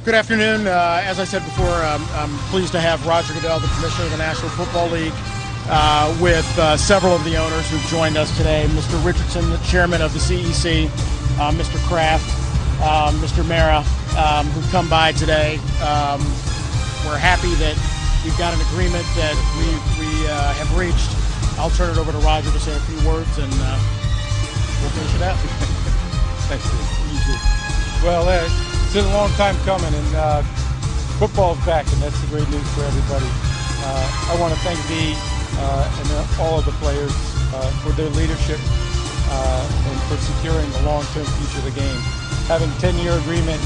Good afternoon. As I said before, I'm pleased to have Roger Goodell, the Commissioner of the National Football League, with several of the owners who've joined us today. Mr. Richardson, the Chairman of the CEC, Mr. Kraft, Mr. Mara, who've come by today. We're happy that we've got an agreement that we have reached. I'll turn it over to Roger to say a few words, and we'll finish it out. Thanks, Steve. You too. Well, it's been a long time coming, and football's back, and that's the great news for everybody. I want to thank Dee and all of the players for their leadership and for securing the long-term future of the game. Having a 10-year agreement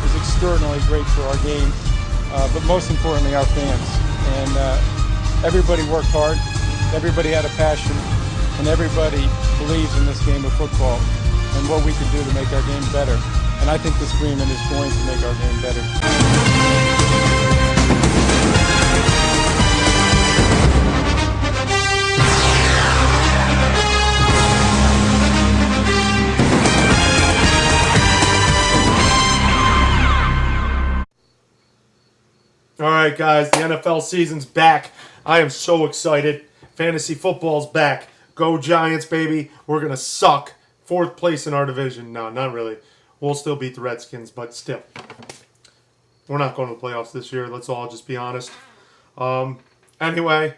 is extraordinarily great for our game, but most importantly, our fans. And everybody worked hard, everybody had a passion, and everybody believes in this game of football and what we can do to make our game better. And I think this agreement is going to make our game better. All right, guys, the NFL season's back. I am so excited. Fantasy football's back. Go Giants, baby. We're going to suck. 4th place in our division. No, not really. We'll still beat the Redskins, but still. We're not going to the playoffs this year. Let's all just be honest. Anyway,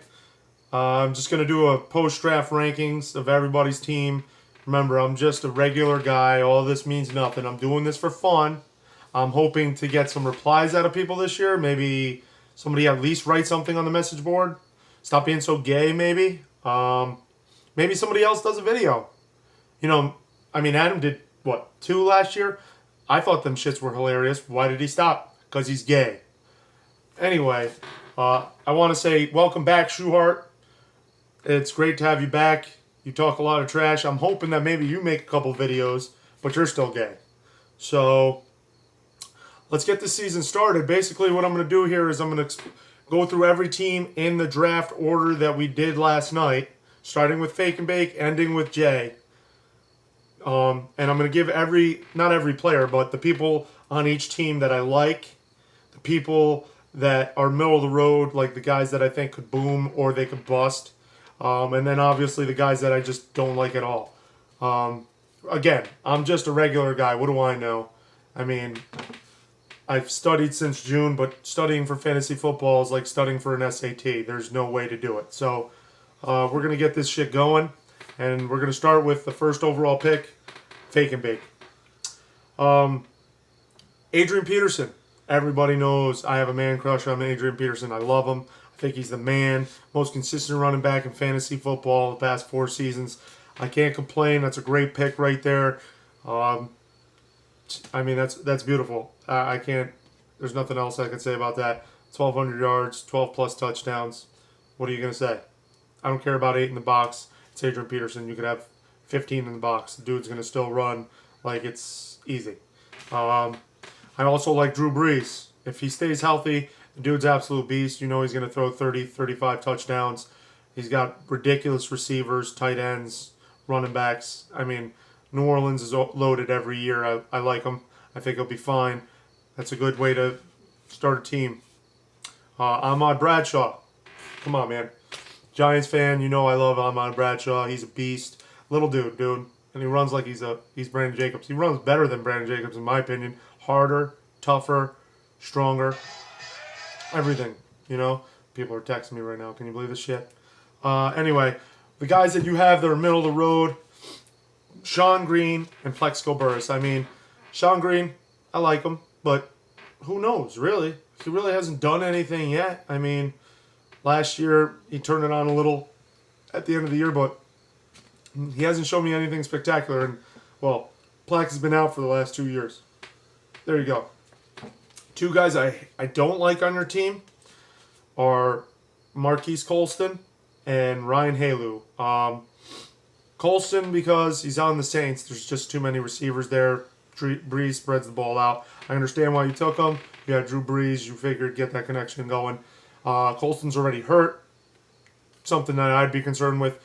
I'm just going to do a post-draft rankings of everybody's team. Remember, I'm just a regular guy. All this means nothing. I'm doing this for fun. I'm hoping to get some replies out of people this year. Maybe somebody at least write something on the message board. Stop being so gay, maybe. Maybe somebody else does a video. You know, I mean, Adam did, what, 2 last year? I thought them shits were hilarious. Why did he stop? Because he's gay. Anyway, I want to say welcome back, Schuhart. It's great to have you back. You talk a lot of trash. I'm hoping that maybe you make a couple videos, but you're still gay. So, let's get the season started. Basically, what I'm going to do here is I'm going to go through every team in the draft order that we did last night, starting with Fake and Bake, ending with Jay. And I'm going to give not every player, but the people on each team that I like, the people that are middle of the road, like the guys that I think could boom or they could bust, and then obviously the guys that I just don't like at all. Again, I'm just a regular guy. What do I know? I mean, I've studied since June, but studying for fantasy football is like studying for an SAT. There's no way to do it. So we're going to get this shit going, and we're going to start with the first overall pick, Fake and Bake. Adrian Peterson. Everybody knows I have a man crush on Adrian Peterson. I love him. I think he's the man, most consistent running back in fantasy football the past 4 seasons. I can't complain. That's a great pick right there. I mean, that's beautiful. I can't. There's nothing else I can say about that. 1,200 yards, 12 plus touchdowns. What are you gonna say? I don't care about 8 in the box. It's Adrian Peterson. You could have 15 in the box. The dude's gonna still run like it's easy. I also like Drew Brees. If he stays healthy, the dude's absolute beast. You know he's gonna throw 30, 35 touchdowns. He's got ridiculous receivers, tight ends, running backs. I mean, New Orleans is loaded every year. I like him. I think he'll be fine. That's a good way to start a team. Ahmad Bradshaw. Come on, man. Giants fan, you know I love Ahmad Bradshaw. He's a beast. Little dude. And he runs like he's Brandon Jacobs. He runs better than Brandon Jacobs, in my opinion. Harder, tougher, stronger. Everything, you know. People are texting me right now. Can you believe this shit? Anyway, the guys that you have that are middle of the road, Sean Green and Plexico Burress. I mean, Sean Green, I like him, but who knows, really? He really hasn't done anything yet. I mean, last year he turned it on a little at the end of the year, but he hasn't shown me anything spectacular. And, well, Plex has been out for the last 2 years. There you go. 2 guys I don't like on your team are Marquise Colston and Ryan Halu. Colston, because he's on the Saints, there's just too many receivers there. Brees spreads the ball out. I understand why you took him. You had Drew Brees. You figured get that connection going. Colston's already hurt. Something that I'd be concerned with.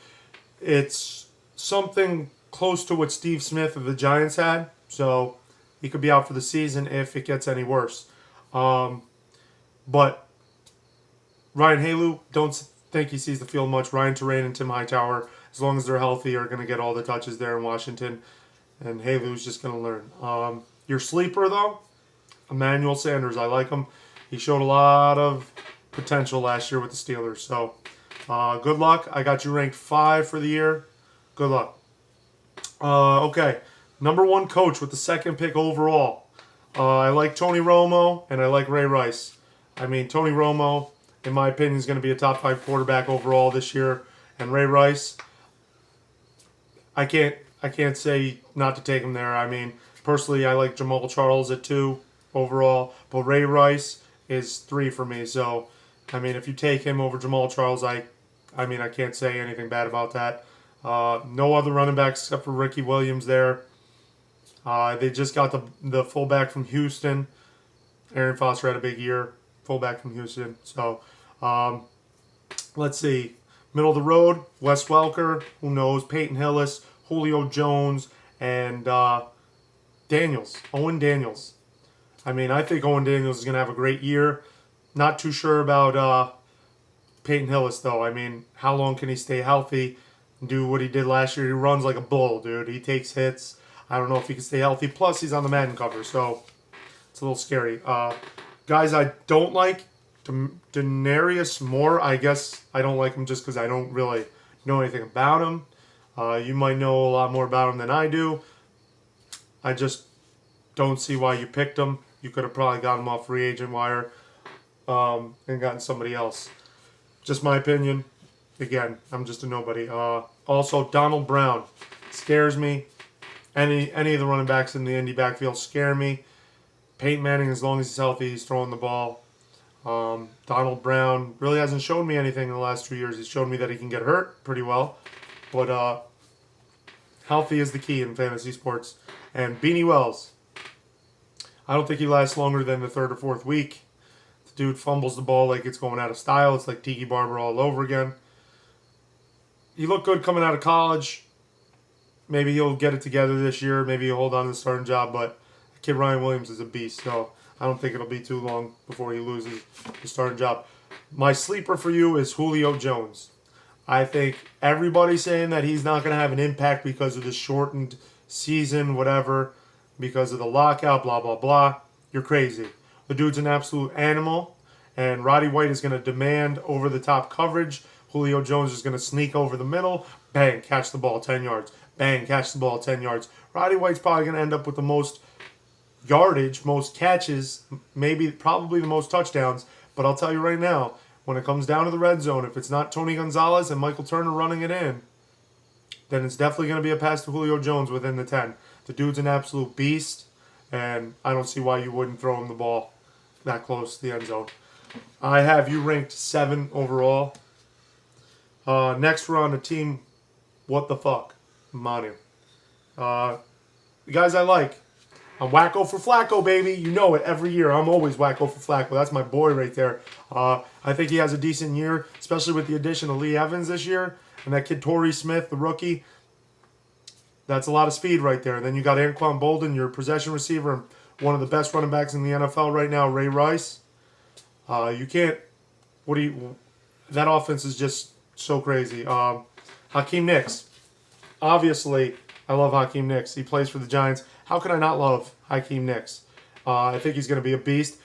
It's something close to what Steve Smith of the Giants had. So he could be out for the season if it gets any worse. But Ryan Halu, don't think he sees the field much. Ryan Terrain and Tim Hightower, as long as they're healthy, are going to get all the touches there in Washington. And Halu's just going to learn. Your sleeper, though, Emmanuel Sanders. I like him. He showed a lot of potential last year with the Steelers. So, good luck. I got you ranked 5 for the year. Good luck. Okay. Number 1 coach with the 2nd pick overall. I like Tony Romo, and I like Ray Rice. I mean, Tony Romo, in my opinion, is going to be a top 5 quarterback overall this year. And Ray Rice, I can't say not to take him there. I mean, personally, I like Jamal Charles at 2 overall, but Ray Rice is 3 for me. So, I mean, if you take him over Jamal Charles, I can't say anything bad about that. No other running backs except for Ricky Williams there. They just got the fullback from Houston. Aaron Foster had a big year. Fullback from Houston. So, let's see. Middle of the road, Wes Welker, who knows, Peyton Hillis, Julio Jones, and Owen Daniels. I mean, I think Owen Daniels is going to have a great year. Not too sure about Peyton Hillis, though. I mean, how long can he stay healthy and do what he did last year? He runs like a bull, dude. He takes hits. I don't know if he can stay healthy. Plus, he's on the Madden cover, so it's a little scary. Guys I don't like, Denarius Moore. I guess I don't like him just because I don't really know anything about him. You might know a lot more about him than I do. I just don't see why you picked him. You could have probably gotten him off free agent wire and gotten somebody else. Just my opinion. Again, I'm just a nobody. Also, Donald Brown scares me. Any of the running backs in the Indy backfield scare me. Peyton Manning, as long as he's healthy, he's throwing the ball. Donald Brown really hasn't shown me anything in the last 2 years. He's shown me that he can get hurt pretty well. But healthy is the key in fantasy sports. And Beanie Wells, I don't think he lasts longer than the 3rd or 4th week. The dude fumbles the ball like it's going out of style. It's like Tiki Barber all over again. He looked good coming out of college. Maybe he'll get it together this year. Maybe he'll hold on to the starting job. But kid Ryan Williams is a beast. So I don't think it'll be too long before he loses the starting job. My sleeper for you is Julio Jones. I think everybody's saying that he's not going to have an impact because of the shortened season, whatever, because of the lockout, blah, blah, blah. You're crazy. The dude's an absolute animal, and Roddy White is going to demand over-the-top coverage. Julio Jones is going to sneak over the middle, bang, catch the ball 10 yards, bang, catch the ball 10 yards. Roddy White's probably going to end up with the most yardage, most catches, probably the most touchdowns, but I'll tell you right now, when it comes down to the red zone, if it's not Tony Gonzalez and Michael Turner running it in, then it's definitely going to be a pass to Julio Jones within the 10. The dude's an absolute beast, and I don't see why you wouldn't throw him the ball that close to the end zone. I have you ranked 7 overall. Next, we're on the team, what the fuck, Manu. The guys I like. I'm wacko for Flacco, baby. You know it every year. I'm always wacko for Flacco. That's my boy right there. I think he has a decent year, especially with the addition of Lee Evans this year. And that kid Torrey Smith, the rookie. That's a lot of speed right there. And then you got Anquan Bolden, your possession receiver, and one of the best running backs in the NFL right now, Ray Rice. That offense is just so crazy. Hakeem Nicks. Obviously, I love Hakeem Nicks. He plays for the Giants. How could I not love Hakeem Nicks? I think he's going to be a beast.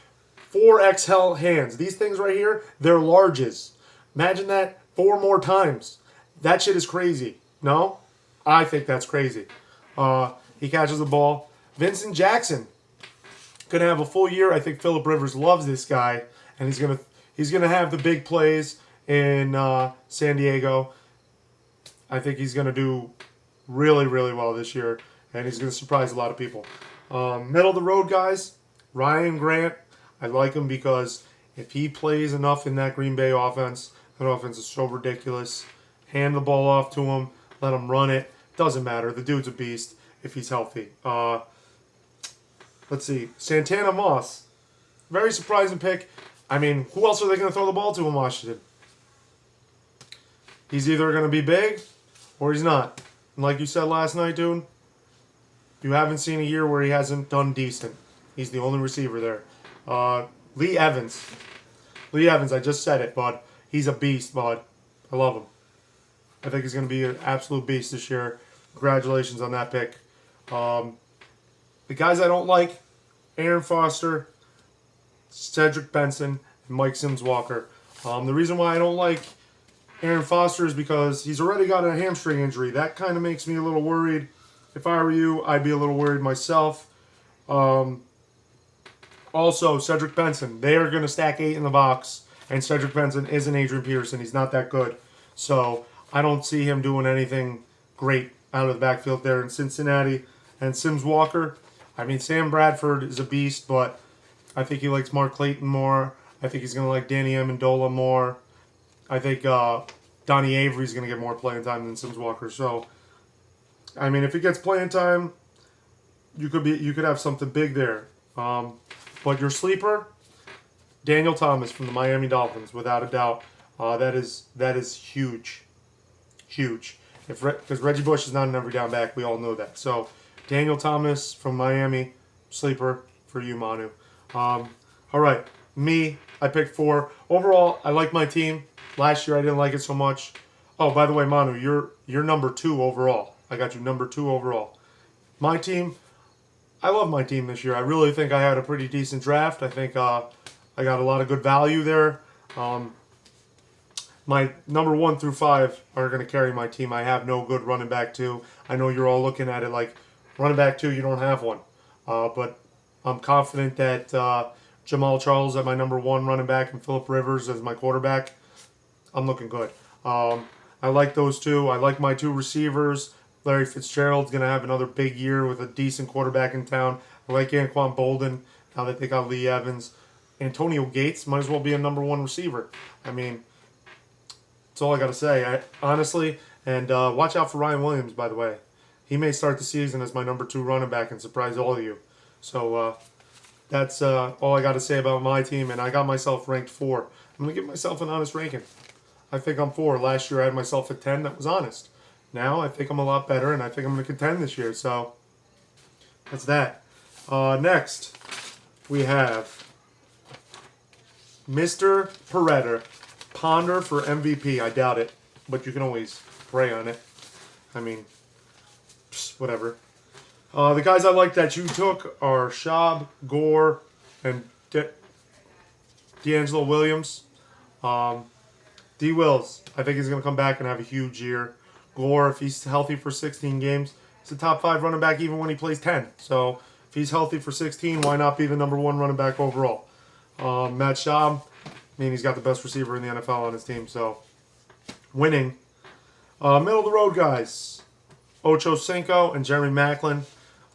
4XL hands. These things right here, they're larges. Imagine that 4 more times. That shit is crazy. No? I think that's crazy. He catches the ball. Vincent Jackson. Going to have a full year. I think Phillip Rivers loves this guy. And he's gonna have the big plays in San Diego. I think he's going to do really, really well this year. And he's going to surprise a lot of people. Middle of the road guys, Ryan Grant. I like him because if he plays enough in that Green Bay offense, that offense is so ridiculous. Hand the ball off to him, let him run it. Doesn't matter. The dude's a beast if he's healthy. Let's see. Santana Moss. Very surprising pick. I mean, who else are they going to throw the ball to in Washington? He's either going to be big or he's not. And like you said last night, dude, you haven't seen a year where he hasn't done decent. He's the only receiver there. Lee Evans. Lee Evans, I just said it, bud. He's a beast, bud. I love him. I think he's going to be an absolute beast this year. Congratulations on that pick. The guys I don't like, Aaron Foster, Cedric Benson, and Mike Sims-Walker. The reason why I don't like Aaron Foster is because he's already got a hamstring injury. That kind of makes me a little worried. If I were you, I'd be a little worried myself. Also, Cedric Benson. They are going to stack 8 in the box, and Cedric Benson isn't Adrian Peterson. He's not that good. So I don't see him doing anything great out of the backfield there in Cincinnati. And Sims-Walker, I mean, Sam Bradford is a beast, but I think he likes Mark Clayton more. I think he's going to like Danny Amendola more. I think Donnie Avery's going to get more playing time than Sims-Walker. So, I mean, if he gets playing time, you could have something big there. But your sleeper, Daniel Thomas from the Miami Dolphins, without a doubt. That is huge. Huge. Because Reggie Bush is not an every down back. We all know that. So, Daniel Thomas from Miami, sleeper for you, Manu. All right. Me, I picked 4. Overall, I like my team. Last year, I didn't like it so much. Oh, by the way, Manu, you're number 2 overall. I got you number 2 overall. My team, I love my team this year. I really think I had a pretty decent draft. I think I got a lot of good value there. My number 1 through 5 are going to carry my team. I have no good running back 2. I know you're all looking at it like running back 2, you don't have one. But I'm confident that Jamal Charles at my number 1 running back and Phillip Rivers as my quarterback, I'm looking good. I like those 2. I like my 2 receivers. Larry Fitzgerald's going to have another big year with a decent quarterback in town. I like Anquan Bolden now that they got Lee Evans. Antonio Gates might as well be a number 1 receiver. I mean, that's all I got to say. Honestly, and watch out for Ryan Williams, by the way. He may start the season as my number 2 running back and surprise all of you. So that's all I got to say about my team, and I got myself ranked 4. I'm going to give myself an honest ranking. I think I'm 4. Last year I had myself at 10. That was honest. Now I think I'm a lot better, and I think I'm going to contend this year. So that's that. Next, we have Mr. Peretta. Ponder for MVP. I doubt it, but you can always pray on it. I mean, whatever. The guys I like that you took are Schaub, Gore, and D'Angelo Williams. D. Wills, I think he's going to come back and have a huge year. Gore, if he's healthy for 16 games, he's a top 5 running back even when he plays 10. So if he's healthy for 16, why not be the number 1 running back overall? Matt Schaub, I mean, he's got the best receiver in the NFL on his team, so winning. Middle of the road guys, Ocho Cinco and Jeremy Maclin.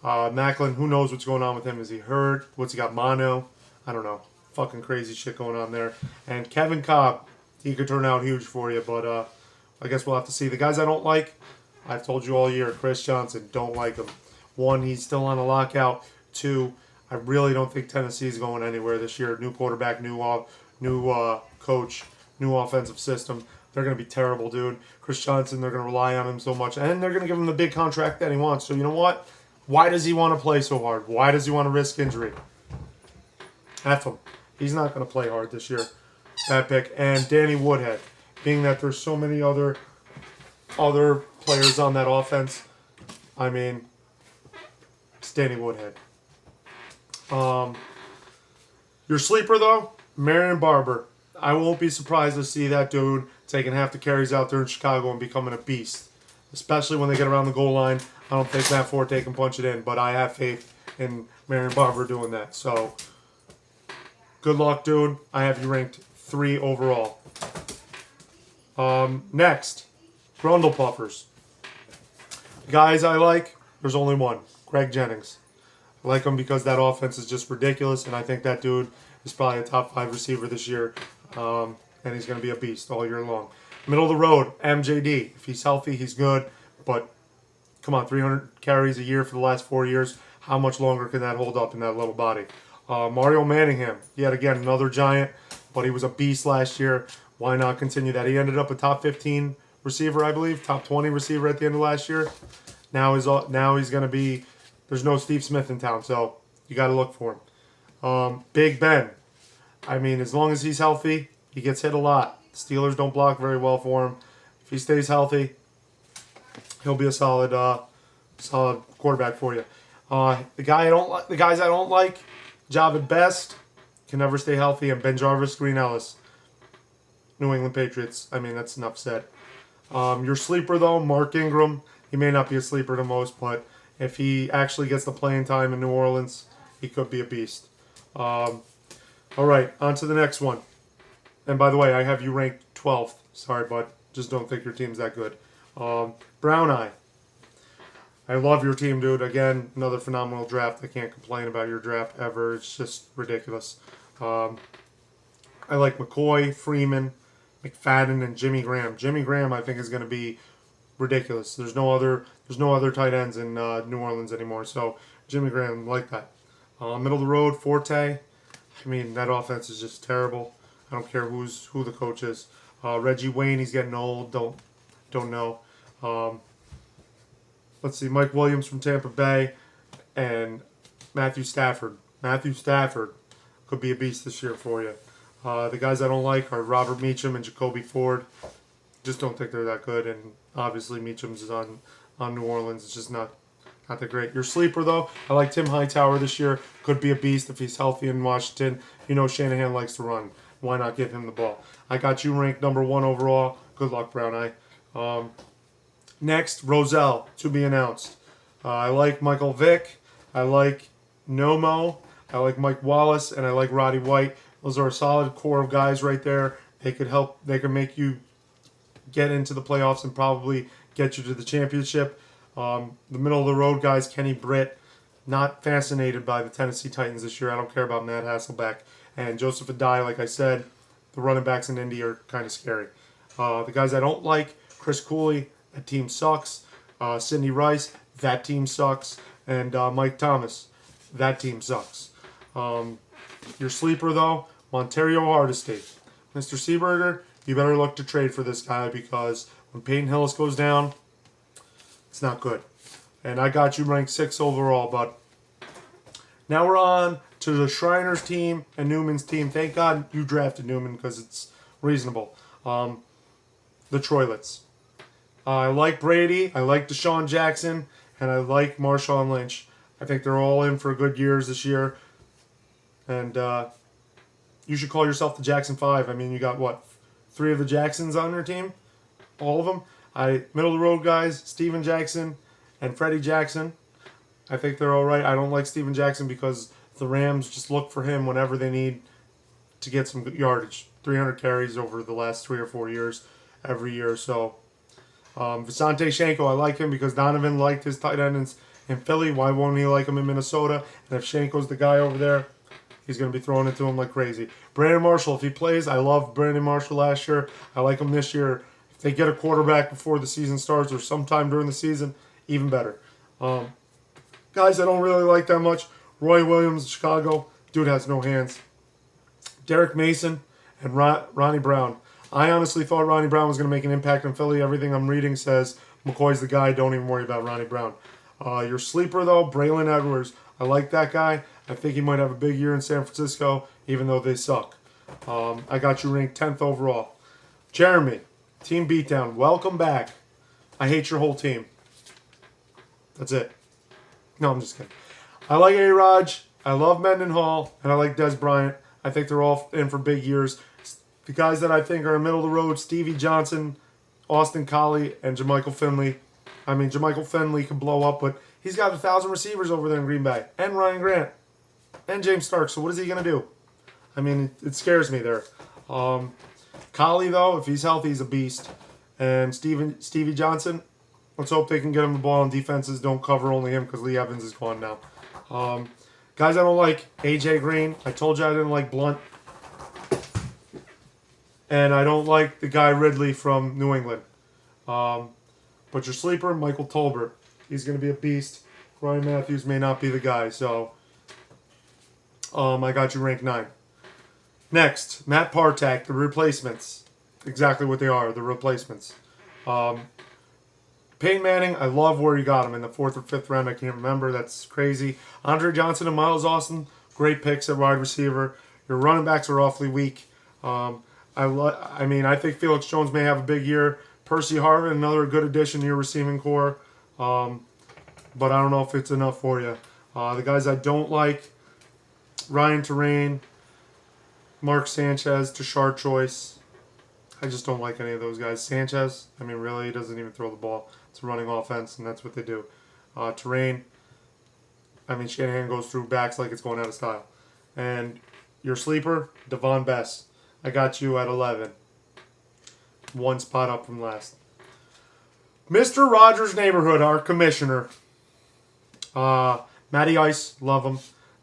Maclin, who knows what's going on with him? Is he hurt? What's he got, mono? I don't know. Fucking crazy shit going on there. And Kevin Cobb, he could turn out huge for you, but I guess we'll have to see. The guys I don't like, I've told you all year, Chris Johnson, don't like him. 1, he's still on a lockout. 2, I really don't think Tennessee's going anywhere this year. New quarterback, new coach, new offensive system. They're going to be terrible, dude. Chris Johnson, they're going to rely on him so much, and they're going to give him the big contract that he wants. So you know what? Why does he want to play so hard? Why does he want to risk injury? F him. He's not going to play hard this year. Bad pick. And Danny Woodhead. Being that there's so many other players on that offense, I mean, it's Danny Woodhead. Your sleeper, though, Marion Barber. I won't be surprised to see that dude taking half the carries out there in Chicago and becoming a beast. Especially when they get around the goal line. I don't think Matt Forte can punch it in, but I have faith in Marion Barber doing that. So, good luck, dude. I have you ranked 3 overall. Next, Grundle Puffers. Guys I like, there's only one. Greg Jennings. I like him because that offense is just ridiculous, and I think that dude is probably a top 5 receiver this year. And he's going to be a beast all year long. Middle of the road, MJD. If he's healthy, he's good. But, come on, 300 carries a year for the last 4 years. How much longer can that hold up in that little body? Mario Manningham. Yet again, another giant. But he was a beast last year. Why not continue that? He ended up a top 15 receiver, I believe. Top 20 receiver at the end of last year. Now he's going to be... There's no Steve Smith in town, so you got to look for him. Big Ben. I mean, as long as he's healthy, he gets hit a lot. The Steelers don't block very well for him. If he stays healthy, he'll be a solid quarterback for you. The guys I don't like, Javid Best can never stay healthy, and Ben Jarvis, Green Ellis, New England Patriots. I mean, that's enough said. Your sleeper though, Mark Ingram. He may not be a sleeper to most, but if he actually gets the playing time in New Orleans, he could be a beast. All right, on to the next one. And by the way, I have you ranked 12th. Sorry, bud. Just don't think your team's that good. Brown Eye. I love your team, dude. Again, another phenomenal draft. I can't complain about your draft ever. It's just ridiculous. I like McCoy, Freeman, McFadden, and Jimmy Graham. Jimmy Graham, I think, is going to be ridiculous. There's no other tight ends in New Orleans anymore. So Jimmy Graham, like that. Middle of the road, Forte. I mean, that offense is just terrible. I don't care who the coach is. Reggie Wayne, he's getting old. Don't know. Let's see, Mike Williams from Tampa Bay, and Matthew Stafford. Matthew Stafford could be a beast this year for you. The guys I don't like are Robert Meacham and Jacoby Ford. Just don't think they're that good, and obviously Meacham's is on New Orleans. It's just not that great. Your sleeper, though, I like Tim Hightower this year. Could be a beast if he's healthy in Washington. You know Shanahan likes to run. Why not give him the ball? I got you ranked number 1 overall. Good luck, Brown Eye. Next, Roselle, to be announced. I like Michael Vick. I like Nomo. I like Mike Wallace. And I like Roddy White. Those are a solid core of guys right there. They could help. They could make you get into the playoffs and probably get you to the championship. The middle of the road guys, Kenny Britt. Not fascinated by the Tennessee Titans this year. I don't care about Matt Hasselbeck. And Joseph Adai, like I said, the running backs in Indy are kind of scary. The guys I don't like, Chris Cooley, that team sucks. Sidney Rice, that team sucks. And Mike Thomas, that team sucks. Your sleeper, though, Montario Hardesty. Mr. Seaberger, you better look to trade for this guy because when Peyton Hillis goes down, it's not good. And I got you ranked 6 overall, bud. Now we're on to the Shriners team and Newman's team. Thank God you drafted Newman because it's reasonable. The Troilets. I like Brady. I like Deshaun Jackson. And I like Marshawn Lynch. I think they're all in for good years this year. And you should call yourself the Jackson 5. I mean, you got, what, 3 of the Jacksons on your team? All of them? Middle of the road guys, Steven Jackson and Freddie Jackson. I think they're all right. I don't like Steven Jackson because the Rams just look for him whenever they need to get some yardage. 300 carries over the last 3 or 4 years, every year. So, Visante Shanko, I like him because Donovan liked his tight ends in Philly. Why won't he like him in Minnesota? And if Shanko's the guy over there, he's going to be throwing it to him like crazy. Brandon Marshall, if he plays, I loved Brandon Marshall last year. I like him this year. If they get a quarterback before the season starts or sometime during the season, even better. Guys I don't really like that much. Roy Williams, Chicago. Dude has no hands. Derek Mason and Ronnie Brown. I honestly thought Ronnie Brown was going to make an impact in Philly. Everything I'm reading says McCoy's the guy. Don't even worry about Ronnie Brown. Your sleeper, though, Braylon Edwards. I like that guy. I think he might have a big year in San Francisco, even though they suck. I got you ranked 10th overall. Jeremy, Team Beatdown, welcome back. I hate your whole team. That's it. No, I'm just kidding. I like A-Raj, I love Mendenhall, and I like Des Bryant. I think they're all in for big years. The guys that I think are middle of the road, Stevie Johnson, Austin Collie, and Jermichael Finley. I mean, Jermichael Finley can blow up, but he's got 1,000 receivers over there in Green Bay. And Ryan Grant. And James Stark. So what is he going to do? I mean, it scares me there. Collie, though, if he's healthy, he's a beast. And Stevie Johnson, let's hope they can get him the ball on defenses. Don't cover only him because Lee Evans is gone now. Guys I don't like, A.J. Green. I told you I didn't like Blunt. And I don't like the guy Ridley from New England. But your sleeper, Michael Tolbert. He's going to be a beast. Ryan Matthews may not be the guy. So, I got you ranked 9. Next, Matt Partak, the replacements. Exactly what they are, the replacements. Peyton Manning, I love where you got him in the 4th or 5th round. I can't remember. That's crazy. Andre Johnson and Miles Austin, great picks at wide receiver. Your running backs are awfully weak. I think Felix Jones may have a big year. Percy Harvin, another good addition to your receiving core. But I don't know if it's enough for you. The guys I don't like, Ryan Terrain, Mark Sanchez, Tashard Choice. I just don't like any of those guys. Sanchez, really, he doesn't even throw the ball. It's a running offense, and that's what they do. Terrain, Shanahan goes through backs like it's going out of style. And your sleeper, Devon Best. I got you at 11. One spot up from last. Mr. Rogers' Neighborhood, our commissioner. Matty Ice, love him.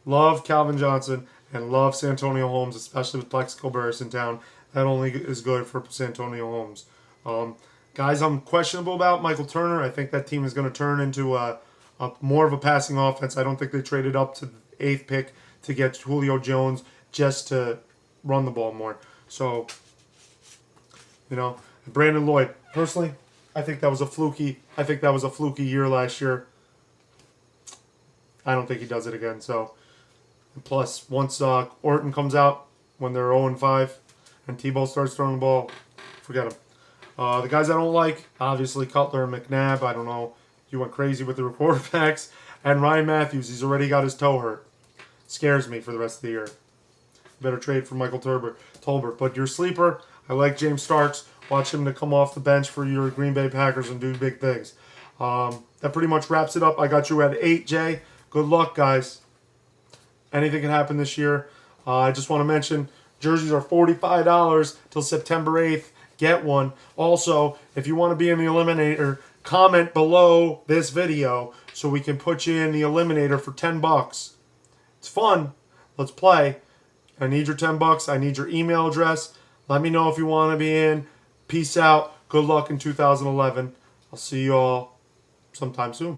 Love Calvin Johnson, and love Santonio Holmes, especially with Plexico Burris in town. That only is good for Santonio Holmes. Guys I'm questionable about, Michael Turner. I think that team is going to turn into a more of a passing offense. I don't think they traded up to the 8th pick to get Julio Jones just to run the ball more. So, Brandon Lloyd. Personally, I think that was a fluky year last year. I don't think he does it again. So, plus once Orton comes out when they're 0-5 and Tebow starts throwing the ball, forget him. The guys I don't like, obviously Cutler and McNabb. I don't know. You went crazy with the quarterbacks. And Ryan Matthews, he's already got his toe hurt. Scares me for the rest of the year. Better trade for Michael Tolbert. But your sleeper, I like James Starks. Watch him to come off the bench for your Green Bay Packers and do big things. That pretty much wraps it up. I got you at 8, Jay. Good luck, guys. Anything can happen this year. I just want to mention, jerseys are $45 till September 8th. Get one. Also, if you want to be in the Eliminator, comment below this video so we can put you in the Eliminator for $10. It's fun. Let's play. I need your $10. I need your email address. Let me know if you want to be in. Peace out. Good luck in 2011. I'll see you all sometime soon.